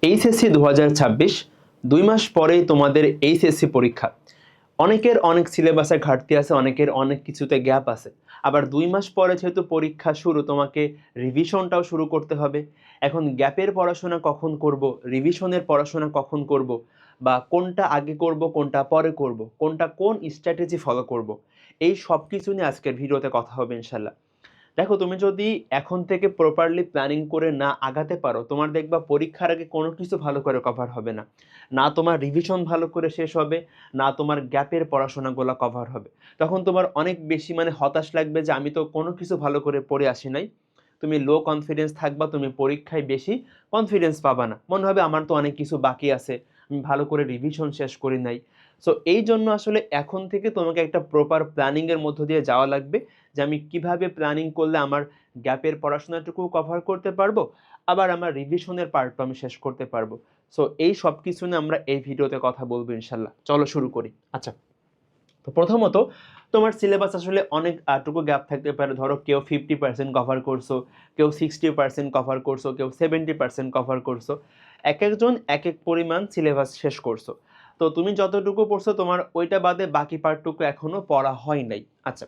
HSC 2026 2 মাস পরেই তোমাদের HSC পরীক্ষা। অনেকের অনেক সিলেবাসে ঘাটতি আছে, অনেকের অনেক কিছুতে গ্যাপ আছে। আবার 2 মাস পরে যেহেতু পরীক্ষা শুরু, তোমাকে রিভিশনটাও শুরু করতে হবে। এখন গ্যাপের পড়াশোনা কখন করব, রিভিশনের পড়াশোনা কখন করব, বা কোনটা আগে করব কোনটা পরে করব, কোনটা কোন স্ট্র্যাটেজি ফলো করব, এই সব কিছু নিয়ে আজকের ভিডিওতে কথা হবে ইনশাল্লাহ। দেখো, তুমি যদি এখন থেকে প্রপারলি প্ল্যানিং করে না আগাতে পারো, তোমার দেখবা পরীক্ষার আগে কোনো কিছু ভালো করে কভার হবে না। না তোমার রিভিশন ভালো করে শেষ হবে, না তোমার গ্যাপের পড়াশোনাগুলো কভার হবে। তখন তোমার অনেক বেশি হতাশ লাগবে যে আমি তো কোনো কিছু ভালো করে পড়ে আসি নাই। তুমি লো কনফিডেন্স থাকবা, তুমি পরীক্ষায় বেশি কনফিডেন্স পাবা না, মনে হবে আমার তো অনেক কিছু বাকি আছে, আমি ভালো করে রিভিশন শেষ করি নাই। সো এই জন্য আসলে এখন থেকে তোমাকে একটা প্রপার প্ল্যানিংয়ের মধ্য দিয়ে যাওয়া লাগবে, যে আমি কিভাবে প্ল্যানিং করলে আমার গ্যাপের পড়াশোনাটুকু কভার করতে পারবো, আবার আমার রিভিশনের পার্টটা আমি শেষ করতে পারবো। সো এই সব কিছু নিয়ে আমরা এই ভিডিওতে কথা বলবো ইনশাল্লাহ। চলো শুরু করি। আচ্ছা, তো প্রথমত তোমার সিলেবাস আসলে অনেক টুকু গ্যাপ থাকতে পারে। ধরো কেউ 50% কভার করছো, কেউ 60% কভার করছো, কেউ 70% কভার করছো। এক একজন এক এক পরিমাণ সিলেবাস শেষ করছো। তো তুমি যতটুকু পড়ছো তোমার ওইটা বাদে বাকি পার্টটুকু এখনো পড়া হয় নাই। আচ্ছা,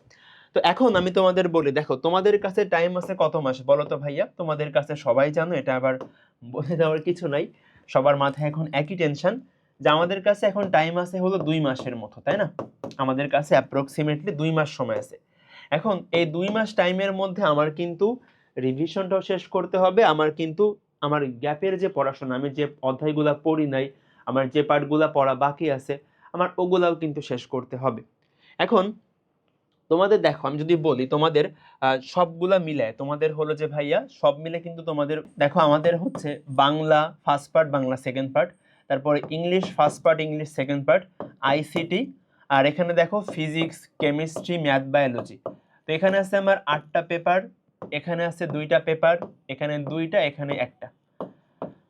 তো এখন আমি তোমাদের বলি, দেখো তোমাদের কাছে টাইম আছে কত মাস বলো তো ভাইয়া? তোমাদের কাছে সবাই জানো, এটা আবার বলে দেওয়ার কিছু নাই। সবার মাথায় এখন একই টেনশন, যে আমাদের কাছে এখন টাইম আছে হলো 2 মাসের মতো, তাই না? আমাদের কাছে অ্যাপ্রক্সিমেটলি 2 মাস সময় আছে। এখন এই 2 মাস টাইমের মধ্যে আমার কিন্তু রিভিশনটাও শেষ করতে হবে, আমার কিন্তু আমার গ্যাপের যে পড়াশোনা, আমি যে অধ্যায়গুলো পড়ি নাই, আমার যে পার্টগুলো পড়া বাকি আছে, আমার ওগুলাও কিন্তু শেষ করতে হবে। এখন তোমাদের দেখো, আমি যদি বলি তোমাদের সবগুলা মিলে তোমাদের হলো যে ভাইয়া সব মিলে কিন্তু তোমাদের দেখো, আমাদের হচ্ছে Bangla first part, Bangla second part, তারপরে English first part, English second part, ICT, আর এখানে দেখো ফিজিক্স, কেমিস্ট্রি, ম্যাথ, বায়োলজি। তো এখানে আছে আমার 8টা পেপার, এখানে আছে 2টা পেপার, এখানে 2টা, এখানে একটা।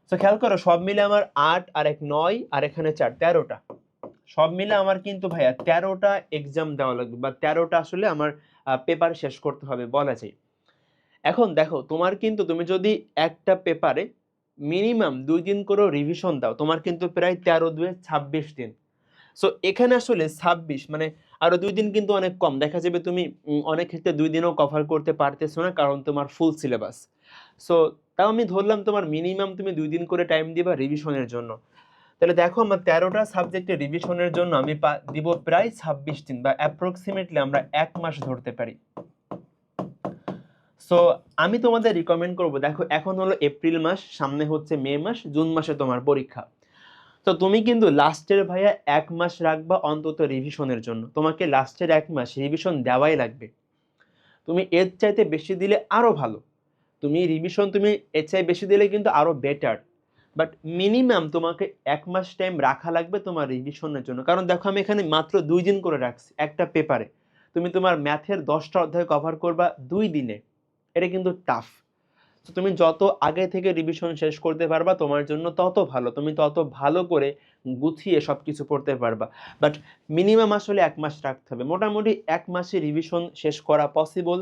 তো খেয়াল করো, সব মিলে আমার 8 আর 1 9 আর এখানে 4 13টা। সব মিলে আমার কিন্তু ভাইয়া 13টা এক্সাম দেওয়া লাগবে, বা 13টা আসলে আমার পেপার শেষ করতে হবে বলা যায়। এখন দেখো, তোমার কিন্তু তুমি যদি একটা পেপারে মিনিমাম 2 দিন করে রিভিশন দাও, তোমার কিন্তু প্রায় 13 2 26 দিন। সো এখানে আসলে 26 আরো 2 দিন কিন্তু অনেক কম দেখা যাবে। তুমি অনেক ক্ষেত্রে 2 দিনও কভার করতে পারতেছো না, কারণ তোমার ফুল সিলেবাস। সো তাও আমি ধরলাম তোমার মিনিমাম তুমি 2 দিন করে টাইম দিবা রিভিশনের জন্য। তাহলে দেখো, আমার 13টা সাবজেক্টের রিভিশনের জন্য আমি দিব প্রায় 26 দিন, বা অ্যাপ্রক্সিমেটলি আমরা 1 মাস ধরতে পারি। সো আমি তোমাদের রিকমেন্ড করব, দেখো এখন হলো এপ্রিল মাস, সামনে হচ্ছে মে মাস, জুন মাসে তোমার পরীক্ষা। তো তুমি কিন্তু লাস্টের ভাইয়া 1 মাস রাখবা অন্তত রিভিশনের জন্য। তোমাকে লাস্টের 1 মাস রিভিশন দেওয়াই লাগবে। তুমি এর চাইতে বেশি দিলে আরো ভালো, তুমি রিভিশন তুমি এর চাই বেশি দিলে কিন্তু আরো বেটার। বাট মিনিমাম তোমাকে 1 মাস টাইম রাখা লাগবে তোমার রিভিশনের জন্য। কারণ দেখো, আমি এখানে মাত্র 2 দিন করে রাখছি একটা পেপারে। তুমি তোমার ম্যাথের 10টা অধ্যায় কভার করবা 2 দিনে, এটা কিন্তু টাফ। তো তুমি যত আগে থেকে রিভিশন শেষ করতে পারবা তোমার জন্য তত ভালো, তুমি তত ভালো করে গুছিয়ে সবকিছু পড়তে পারবা। বাট মিনিমাম আসলে 1 মাস রাখতে হবে। মোটামুটি 1 মাসে রিভিশন শেষ করা পসিবল,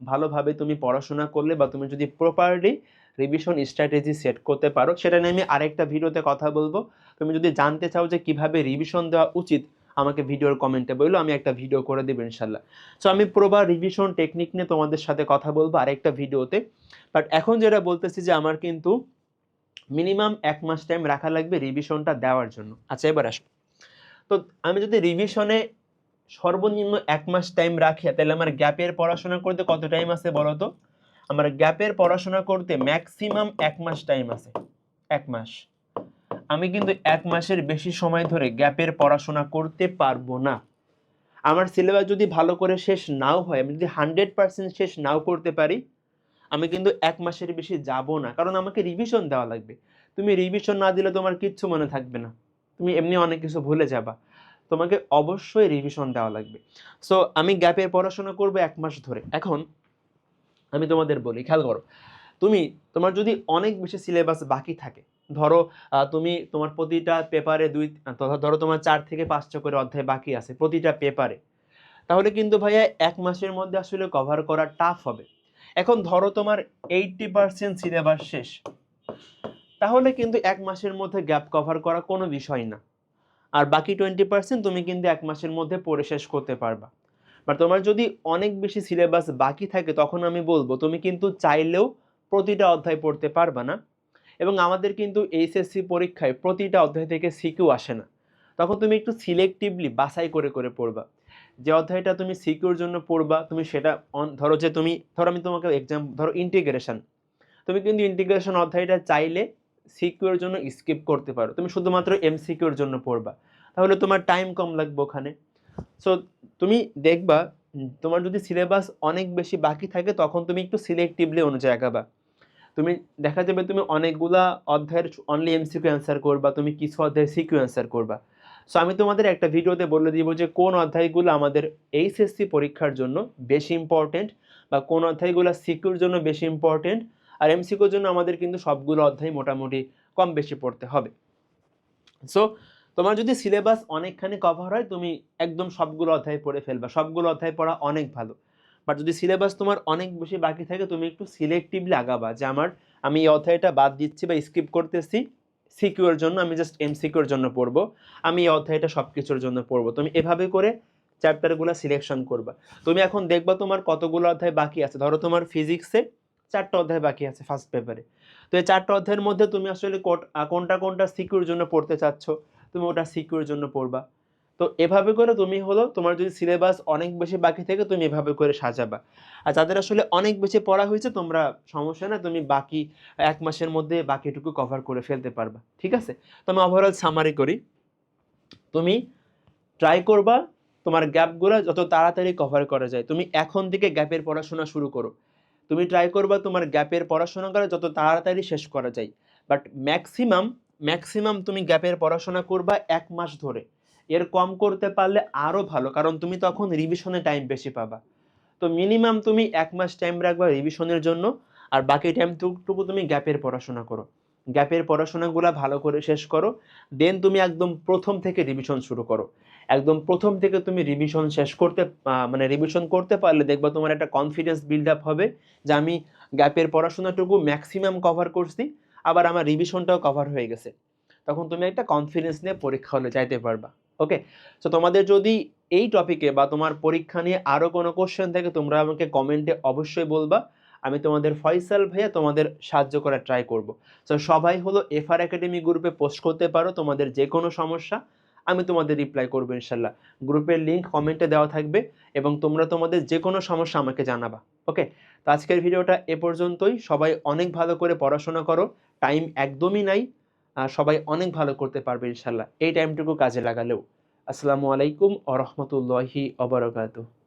ভালোভাবে তুমি পড়াশোনা করলে, বা তুমি যদি প্রপারলি রিভিশন স্ট্র্যাটেজি সেট করতে পারো। সেটা নিয়ে আমি আরেকটা ভিডিওতে কথা বলবো। তুমি যদি জানতে চাও যে কিভাবে রিভিশন দেওয়া উচিত, আমাকে ভিডিওর কমেন্টে বললো, আমি একটা ভিডিও করে দেবো ইনশাল্লাহ। সো আমি প্রপার রিভিশন টেকনিক নিয়ে তোমাদের সাথে কথা বলবো আরেকটা ভিডিওতে। বাট এখন যেটা বলতেছি, যে আমার কিন্তু মিনিমাম 1 মাস টাইম রাখা লাগবে রিভিশনটা দেওয়ার জন্য। আচ্ছা, এবার আসো, তো আমি যদি রিভিশনে সর্বনিম্ন 1 মাস টাইম রাখি, তাহলে আমার গ্যাপের পড়াশোনা করতে কত টাইম আছে বলো তো? আমার গ্যাপের পড়াশোনা করতে ম্যাক্সিমাম 1 মাস টাইম আছে। 1 মাস। আমি কিন্তু 1 মাসের বেশি সময় ধরে গ্যাপের পড়াশোনা করতে পারবো না। আমার সিলেবাস যদি ভালো করে শেষ নাও হয়, আমি যদি 100% শেষ নাও করতে পারি, আমি কিন্তু 1 মাসের বেশি যাব না, কারণ আমাকে রিভিশন দেওয়া লাগবে। তুমি রিভিশন না দিলে তোমার কিচ্ছু মনে থাকবে না, তুমি এমনি অনেক কিছু ভুলে যাবা। তোমাকে অবশ্যই রিভিশন দেওয়া লাগবে। সো আমি গ্যাপের পড়াশোনা করবো 1 মাস ধরে। এখন আমি তোমাদের বলি, খেয়াল করো, তুমি তোমার যদি অনেক বেশি সিলেবাস বাকি থাকে, ধরো তুমি তোমার প্রতিটা পেপারে ধরো তোমার 4 থেকে 5টা করে অধ্যায় বাকি আছে প্রতিটা পেপারে, তাহলে কিন্তু ভাইয়া 1 মাসের মধ্যে আসলে কভার করা টাফ হবে। এখন ধরো তোমার 80% সিলেবাস শেষ, তাহলে কিন্তু 1 মাসের মধ্যে গ্যাপ কভার করা কোনো বিষয় না। আর বাকি 20% তুমি কিন্তু 1 মাসের মধ্যে পড়ে শেষ করতে পারবা। বাট তোমার যদি অনেক বেশি সিলেবাস বাকি থাকে তখন আমি বলব তুমি কিন্তু চাইলেও প্রতিটা অধ্যায় পড়তে পারবা না। এবং আমাদের কিন্তু এইচএসসি পরীক্ষায় প্রতিটা অধ্যায় থেকে সিকিউ আসে না। তখন তুমি একটু সিলেক্টিভলি বাছাই করে করে পড়বা। যে অধ্যায়টা তুমি সিকিউর জন্য পড়বা তুমি সেটা ধরো যে ধরো আমি তোমাকে ধরো ইন্টিগ্রেশন, তুমি কিন্তু ইন্টিগ্রেশন অধ্যায়টা চাইলে সিকিউর জন্য স্কিপ করতে পারো, তুমি শুধুমাত্র এমসিকিউর জন্য পড়বা, তাহলে তোমার টাইম কম লাগবে ওখানে। সো তুমি দেখবা তোমার যদি সিলেবাস অনেক বেশি বাকি থাকে তখন তুমি একটু সিলেক্টিভলি অনুযায়ী আগাবা। তুমি দেখা যাবে তুমি অনেকগুলা অধ্যায়ের অনলি এমসিকিউ অ্যান্সার করবা, তুমি কিছু অধ্যায়ের সিকিউ অ্যান্সার করবা। সো আমি তোমাদের একটা ভিডিওতে বলে দিব যে কোন অধ্যায়গুলো আমাদের এইচএসসি পরীক্ষার জন্য বেশি ইম্পর্টেন্ট বা কোন অধ্যায়গুলো সিকিউর জন্য বেশি ইম্পর্টেন্ট। আর এমসিকিউর জন্য আমাদের কিন্তু সবগুলো অধ্যায় মোটামুটি কম বেশি পড়তে হবে। সো তোমার যদি সিলেবাস অনেকখানি কভার হয় তুমি একদম সবগুলো অধ্যায় পড়ে ফেলবা, সবগুলো অধ্যায় পড়া অনেক ভালো। বাট যদি সিলেবাস তোমার অনেক বেশি বাকি থাকে তুমি একটু সিলেক্টিভলি আগাবা যে আমি এই অধ্যায়টা বাদ দিচ্ছি বা স্কিপ করতেছি সিকিউর জন্য, আমি জাস্ট এমসিকিউর জন্য পড়বো, আমি এই অধ্যায়টা সব কিছুর জন্য পড়বো। তুমি এভাবে করে চ্যাপ্টারগুলো সিলেকশন করবা। তুমি এখন দেখবা তোমার কতগুলো অধ্যায় বাকি আছে। ধরো তোমার ফিজিক্সে 4টা অধ্যায় বাকি আছে ফার্স্ট পেপারে, তো এই 4টা অধ্যায়ের মধ্যে তুমি আসলে কোনটা কোনটা সিকিউর জন্য পড়তে চাচ্ছ তুমি ওটা সিকিউর জন্য পড়বা। তো এভাবে করে তুমি হলো তোমার যদি সিলেবাস অনেক বেশি বাকি থাকে তুমি এভাবে করে সাজাবা। আর যাদের আসলে অনেক বেশি পড়া হয়েছে তোমরা সমস্যা না, তুমি বাকি 1 মাসের মধ্যে বাকিটুকু কভার করে ফেলতে পারবা, ঠিক আছে। তো আমি ওভারঅল সামারি করি, তুমি ট্রাই করবা তোমার গ্যাপগুলো যত তাড়াতাড়ি কভার করা যায়। তুমি এখন থেকে গ্যাপের পড়াশোনা শুরু করো, তুমি ট্রাই করবা তোমার গ্যাপের পড়াশোনা করা যত তাড়াতাড়ি শেষ করা যায়। বাট ম্যাক্সিমাম ম্যাক্সিমাম তুমি গ্যাপের পড়াশোনা করবা 1 মাস ধরে। এর কম করতে পারলে আরও ভালো, কারণ তুমি তখন রিভিশনে টাইম বেশি পাবা। তো মিনিমাম তুমি 1 মাস টাইম রাখবা রিভিশনের জন্য, আর বাকি টাইমটুকু তুমি গ্যাপের পড়াশোনা করো। গ্যাপের পড়াশোনাগুলো ভালো করে শেষ করো, দেন তুমি একদম প্রথম থেকে রিভিশন শুরু করো। একদম প্রথম থেকে তুমি রিভিশন শেষ করতে মানে রিভিশন করতে পারলে দেখবা তোমার একটা কনফিডেন্স বিল্ড আপ হবে যে আমি গ্যাপের পড়াশোনাটুকু ম্যাক্সিমাম কভার করছি, আবার আমার রিভিশনটাও কভার হয়ে গেছে। তখন তুমি একটা কনফিডেন্স নিয়ে পরীক্ষা হলে যাইতে পারবা। ওকে, সো তোমাদের যদি এই টপিকে বা তোমার পরীক্ষা নিয়ে আরও কোনো কোশ্চেন থাকে তোমরা আমাকে কমেন্টে অবশ্যই বলবা, আমি তোমাদের ফয়সাল ভাইয়া তোমাদের সাহায্য করার ট্রাই করব। সো সবাই হলো এফআর একাডেমি গ্রুপে পোস্ট করতে পারো তোমাদের যে কোনো সমস্যা, আমি তোমাদের রিপ্লাই করবো ইনশাল্লাহ। গ্রুপের লিঙ্ক কমেন্টে দেওয়া থাকবে এবং তোমরা তোমাদের যে কোনো সমস্যা আমাকে জানাবা। ওকে, তো আজকের ভিডিওটা এ পর্যন্তই। সবাই অনেক ভালো করে পড়াশোনা করো, টাইম একদমই নাই, সবাই অনেক ভালো করতে পারবে ইনশাল্লাহ এই টাইমটুকু কাজে লাগালেও। আসসালামু আলাইকুম ওয়া রাহমাতুল্লাহি ওয়া বারাকাতুহু।